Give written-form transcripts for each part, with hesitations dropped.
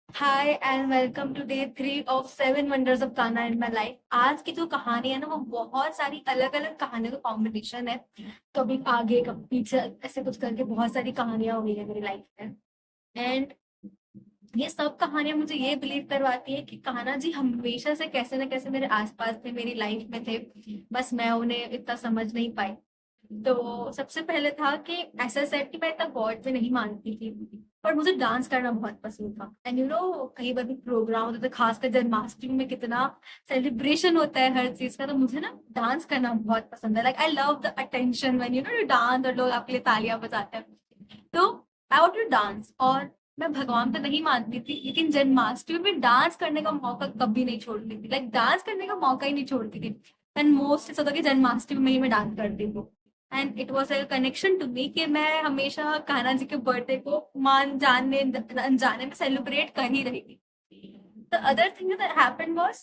Hi and welcome to day 3 of 7 wonders of Ghana in my life. आज की जो कहानी है ना, वो बहुत सारी अलग अलग कहानियों का कॉम्बिनेशन है। तो अभी आगे कब पीछे ऐसे कुछ करके बहुत सारी कहानियां हुई है मेरी लाइफ में। एंड ये सब कहानियां मुझे ये बिलीव करवाती है कि कान्हा जी हमेशा से कैसे न कैसे मेरे आसपास थे, मेरी लाइफ में थे। बस मैं उन्हें इतना समझ नहीं पाई। तो सबसे पहले था कि ऐसा सेट कि मैं इतना गॉड में नहीं मानती थी, पर मुझे डांस करना बहुत पसंद था। एंड कहीं पर भी प्रोग्राम होता था, खासकर जन्माष्टमी में कितना सेलिब्रेशन होता है हर चीज का, तो मुझे ना डांस करना बहुत पसंद है। Like I love the attention when you dance और लोग आपके लिए तालियां बजाते हैं। तो आई वांट टू डांस। और मैं भगवान पे नहीं मानती थी, लेकिन जन्माष्टमी में डांस करने का मौका कभी नहीं छोड़ती थी। लाइक डांस करने का मौका ही नहीं छोड़ती थी। एंड मोस्ट ऐसा होता कि जन्माष्टमी में ही मैं डांस करती थी। And it was a connection to me कि मैं हमेशा कान्हा जी के बर्थडे को मान जानने अनजाने में सेलिब्रेट कर ही रही थी। The other thing that happened was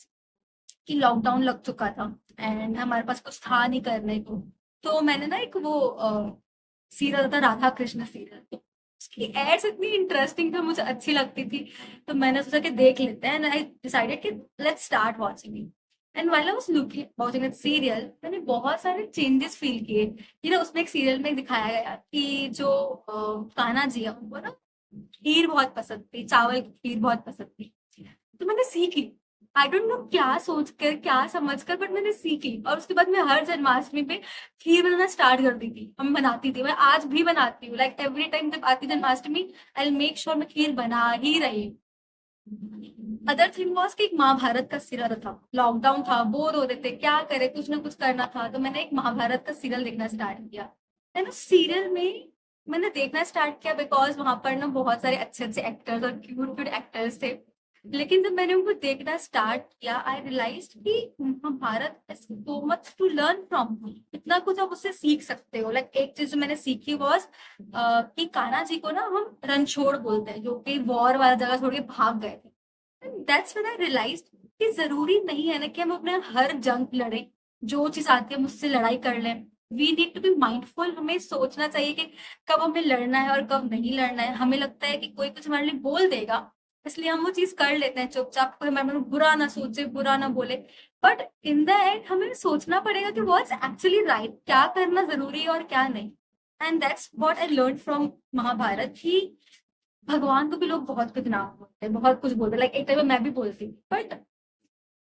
कि लॉकडाउन लग चुका था एंड हमारे पास कुछ था नहीं करने को। तो मैंने ना एक वो सीरियल था, राधा कृष्ण सीरियल। तो उसकी एड्स इतनी इंटरेस्टिंग थी, मुझे अच्छी लगती थी। तो मैंने सोचा कि देख लेते हैं, एंड आई डिसाइडेड कि let's start watching it. And while I was looking watching that serial, मैंने बहुत सारे चेंजेस फील किए। उसमें एक सीरियल में दिखाया गया कि जो कान्हा जी है उनको ना खीर बहुत पसंद थी, चावल की खीर बहुत पसंद थी। तो मैंने सीख ली। आई डोंट नो क्या सोच कर क्या समझ कर, बट मैंने सीख ली। और उसके बाद मैं हर जन्माष्टमी पे खीर बनाना स्टार्ट कर दी थी। हम बनाती थी, मैं आज भी बनाती हूँ। लाइक एवरी टाइम जब आती जन्माष्टमी, आई मेक श्योर मैं खीर बना ही रही। अदर थिंग वॉज कि एक महाभारत का सीरियल था। लॉकडाउन था, बोर हो रहे थे, क्या करे, कुछ ना कुछ करना था। तो मैंने एक महाभारत का सीरियल देखना स्टार्ट किया। एंड उस सीरियल में मैंने देखना स्टार्ट किया बिकॉज वहां पर ना बहुत सारे अच्छे अच्छे एक्टर्स और क्यूट क्यूट एक्टर्स थे। लेकिन जब मैंने उनको देखना स्टार्ट किया, आई रियलाइज कि Mahabharata so much to learn from. इतना कुछ आप उससे सीख सकते हो। लाइक एक चीज जो मैंने सीखी वॉज कि कान्हा जी को ना हम रणछोड़ बोलते हैं, जो कि वॉर वाला जगह छोड़ के भाग गए थे। दैट्स व्हेन आई रियलाइज्ड कि जरूरी नहीं है ना कि हम अपने हर जंग लड़े। जो चीज आती है हम उससे लड़ाई कर लें। We need to be mindful. हमें सोचना चाहिए कि कब हमें लड़ना है और कब नहीं लड़ना है। हमें लगता है कि कोई कुछ हमारे लिए बोल देगा, इसलिए हम वो चीज कर लेते हैं चुपचाप, कोई हमारे में बुरा ना सोचे, बुरा ना बोले। बट इन द एंड हमें सोचना पड़ेगा कि व्हाट्स एक्चुअली राइट, क्या करना जरूरी है और क्या नहीं। And that's what I learn from Mahabharata कि भगवान को भी लोग बहुत कुछ नाम बोलते हैं, बहुत कुछ बोलते हैं। लाइक एक टाइम में मैं भी बोलती, बट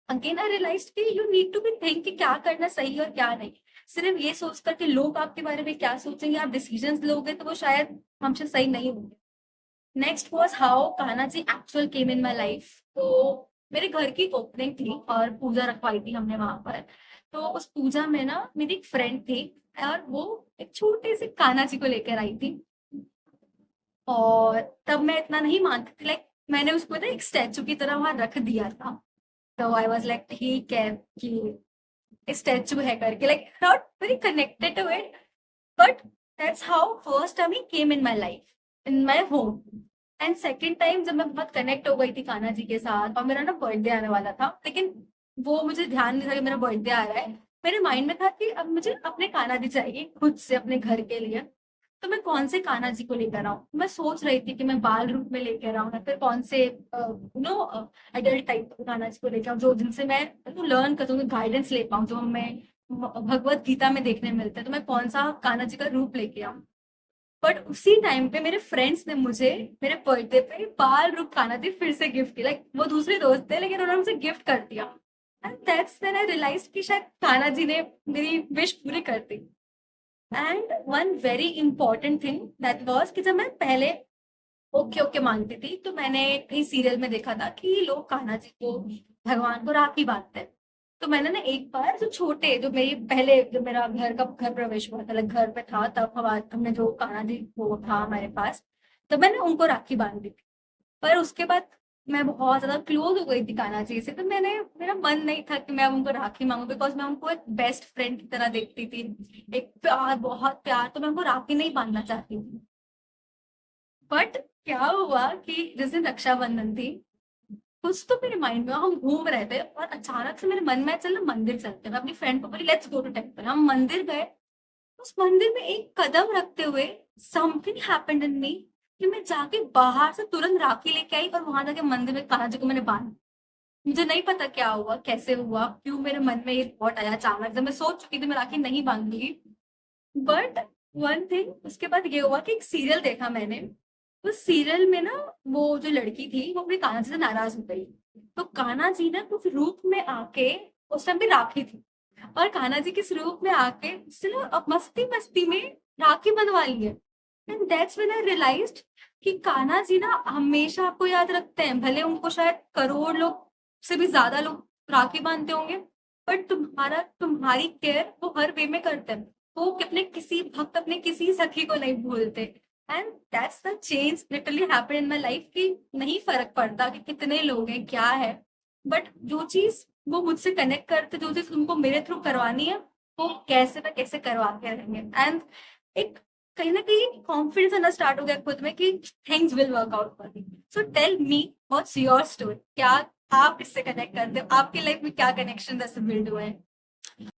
अगेन आई रियलाइज कि you need to be think कि क्या करना सही और क्या नहीं। सिर्फ ये सोच कर कि लोग आपके बारे में क्या सोचेंगे, आप डिसीजंस लोगे तो वो शायद हमसे सही नहीं होंगे। Next was how Kanha ji actual came in my life. तो मेरे घर की ओपनिंग थी और पूजा रखवाई थी हमने वहां पर। तो उस पूजा में ना मेरी एक फ्रेंड थी, और वो एक छोटे से कान्हा जी को लेकर आई थी। और तब मैं इतना नहीं मानती थी। लाइक मैंने उसको ना एक स्टैचू की तरह वहां रख दिया था। तो आई वाज लाइक ठीक है कि स्टैचू है करके, like not very connected to it. But that's how first time he came in my life, in my home. And second time जब मैं बहुत कनेक्ट हो गई थी कान्हा जी के साथ, और मेरा ना बर्थडे आने वाला था, लेकिन वो मुझे ध्यान नहीं था कि मेरा बर्थडे आ रहा है। मेरे माइंड में था कि अब मुझे अपने कान्हा जी चाहिए खुद से अपने घर के लिए। तो मैं कौन से कान्हा जी को लेकर आऊं, मैं सोच रही थी कि मैं बाल रूप में लेकर आऊं या फिर कौन से एडल्ट टाइप कान्हा जी को लेकर आऊं, जो जिनसे मैं लर्न कर सकूं, गाइडेंस ले पाऊं, जो हमें भगवत गीता में देखने मिलते हैं। तो मैं कौन सा कान्हा जी का रूप लेके आऊं। बट उसी टाइम पे मेरे फ्रेंड्स ने मुझे मेरे बर्थडे पे बाल रूप कान्हा जी फिर से गिफ्ट किया। लाइक वो दूसरे दोस्त थे, लेकिन उन्होंने मुझे गिफ्ट कर दिया। And that's when I realise कि शायद कान्हा जी ने मेरी विश पूरी कर दी। And one very important thing that was कि जब मैं पहले ओके ओके मानती थी, तो मैंने कहीं सीरियल में देखा था कि लोग कान्हा जी को, भगवान को राखी बांधते हैं। तो मैंने ना एक बार जो छोटे, जो मेरी पहले जब मेरा घर प्रवेश हुआ था, like घर पे था, तब हमने जो कान्हा जी वो था हमारे पास, तब मैंने उनको राखी बांध दी थी। पर उसके बाद मैं बहुत ज्यादा क्लोज हो गई थी कान्हा जी से, तो मेरा मन नहीं था कि मैं उनको राखी मांगू, बिकॉज मैं उनको एक बेस्ट फ्रेंड की तरह देखती थी। एक प्यार, बहुत प्यार, तो मैं उनको राखी नहीं बांधना चाहती थी। बट क्या हुआ कि जिस दिन रक्षाबंधन थी, कुछ तो मेरे माइंड में, हम घूम रहे थे और अचानक से मेरे मन में चल मंदिर चलते हैं। मैं अपनी फ्रेंड को बोली लेट्स गो टू टेम्पल। हम मंदिर गए। उस मंदिर में एक कदम रखते हुए समथिंग हैपेंड इन मी। कि मैं जाके बाहर से तुरंत राखी लेके आई और वहां जाके मंदिर में कान्हा जी को मैंने बांधा। मुझे नहीं पता क्या हुआ, कैसे हुआ, क्यों मेरे मन में ये थॉट आया अचानक से। मैं सोच चुकी थी मैं राखी नहीं बांधूंगी, बट वन थिंग उसके बाद ये हुआ कि एक सीरियल देखा मैंने। उस सीरियल में ना वो जो लड़की थी वो अपने कान्हा जी से नाराज हो गई। तो कान्हा जी ने कुछ रूप में आके, उस टाइम भी राखी थी, और कान्हा जी किस रूप में आके उससे ना अब मस्ती मस्ती में राखी बंधवा ली है। And that's when I realized कि कान्हा जी ना हमेशा आपको याद रखते हैं, भले उनको शायद करोड़ लोग से भी ज्यादा लोग राखी बांधते होंगे, बट तुम्हारी केयर वो हर वे में करते हैं। वो अपने किसी भक्त, अपने किसी सखी को नहीं भूलते। And that's the change literally happened in my life कि नहीं फर्क पड़ता कि कितने लोग हैं क्या है, बट जो चीज वो मुझसे कनेक्ट करते, जो चीज उनको मेरे थ्रू करवानी है, वो कैसे ना कैसे करवा के रहेंगे। एंड एक कहीं ना कहीं कॉन्फिडेंस आना स्टार्ट हो गया खुद में कि things will work out for me. So tell me what's your story, क्या आप इससे कनेक्ट करते हो, आपकी लाइफ में क्या कनेक्शन ऐसे बिल्ड हुए हैं?